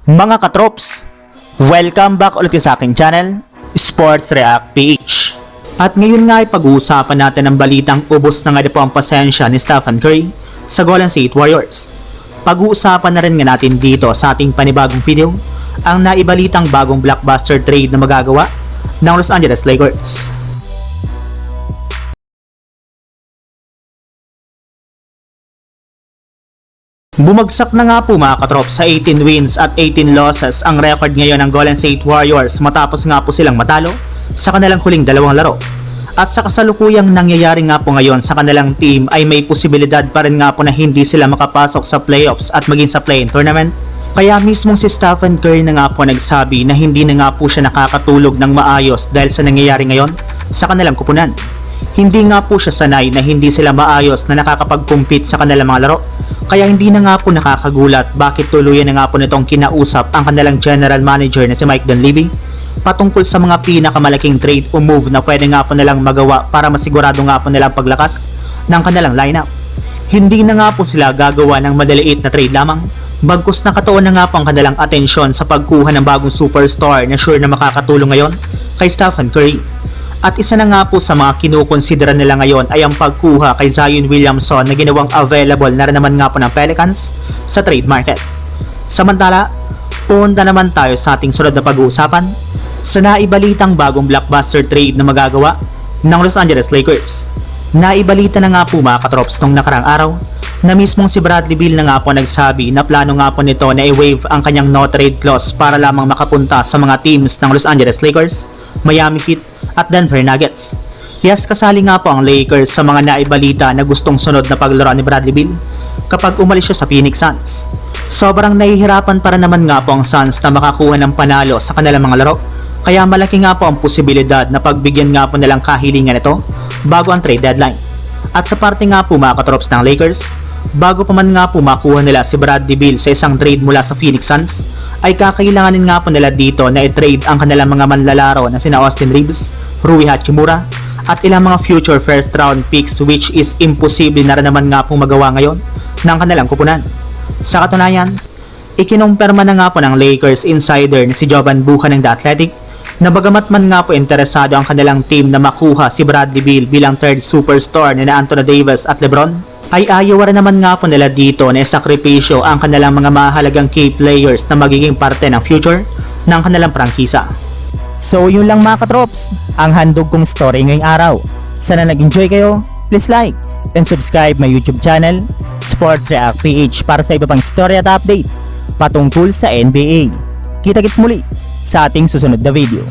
Mga katrops, welcome back ulit sa aking channel, Sports React PH. At ngayon nga ay pag-uusapan natin ang balitang ubos na nga po ang pasensya ni Stephen Curry sa Golden State Warriors. Pag-uusapan na rin nga natin dito sa ating panibagong video ang naibalitang bagong blockbuster trade na magagawa ng Los Angeles Lakers. Bumagsak na nga po mga katrop sa 18 wins at 18 losses ang record ngayon ng Golden State Warriors matapos nga po silang matalo sa kanilang huling dalawang laro. At sa kasalukuyang nangyayari nga po ngayon sa kanilang team ay may posibilidad pa rin nga po na hindi sila makapasok sa playoffs at maging sa play-in tournament. Kaya mismong si Stephen Curry na nga po nagsabi na hindi na nga po siya nakakatulog ng maayos dahil sa nangyayari ngayon sa kanilang kupunan. Hindi nga po siya sanay na hindi sila maayos na nakakapag-compete sa kanilang mga laro. Kaya hindi na nga po nakakagulat bakit tuluyan na nga po nitong kinausap ang kanilang general manager na si Mike Dunleavy patungkol sa mga pinakamalaking trade o move na pwede nga po nilang magawa para masigurado nga po nilang paglakas ng kanilang lineup. Hindi na nga po sila gagawa ng maliliit na trade lamang, bagkus nakatuon na nga po ang kanilang atensyon sa pagkuha ng bagong superstar na sure na makakatulong ngayon kay Stephen Curry. At isa na nga po sa mga kinukonsidera nila ngayon ay ang pagkuha kay Zion Williamson na ginawang available na rin naman nga po ng Pelicans sa trade market. Samantala, punta naman tayo sa ating sunod na pag-uusapan sa naibalitang bagong blockbuster trade na magagawa ng Los Angeles Lakers. Naibalita na nga po mga katrops nung nakarang araw na mismong si Bradley Beal na nga po nagsabi na plano nga po nito na i-waive ang kanyang no trade clause para lamang makapunta sa mga teams ng Los Angeles Lakers, Miami Heat at Denver Nuggets. Yes, kasali nga po ang Lakers sa mga naibalita na gustong sunod na paglaro ni Bradley Beal kapag umalis siya sa Phoenix Suns. Sobrang nahihirapan para naman nga po ang Suns na makakuha ng panalo sa kanilang mga laro, kaya malaki nga po ang posibilidad na pagbigyan nga po nilang kahilingan ito bago ang trade deadline. At sa parte nga po mga katrops ng Lakers, bago pa man nga po makuha nila si Bradley Beal sa isang trade mula sa Phoenix Suns, ay kakailanganin nga po nila dito na i-trade ang kanilang mga manlalaro na sina Austin Reeves, Rui Hachimura, at ilang mga future first round picks which is imposible na rin naman nga pong magawa ngayon ng kanilang kupunan. Sa katunayan, ikinumpirma na nga po ng Lakers insider na si Jovan Bucha ng The Athletic na bagamat man nga po interesado ang kanilang team na makuha si Bradley Beal bilang third superstar ni Anthony Davis at LeBron, ay ayaw rin naman nga po nila dito na isakripisyo ang kanilang mga mahalagang key players na magiging parte ng future ng kanilang prangkisa. So yun lang mga katrops, ang handog kong story ngayong araw. Sana nag-enjoy kayo, please like and subscribe my YouTube channel, Sports React PH, para sa iba pang story at update patungkol sa NBA. Kita-kits muli sa ating susunod na video.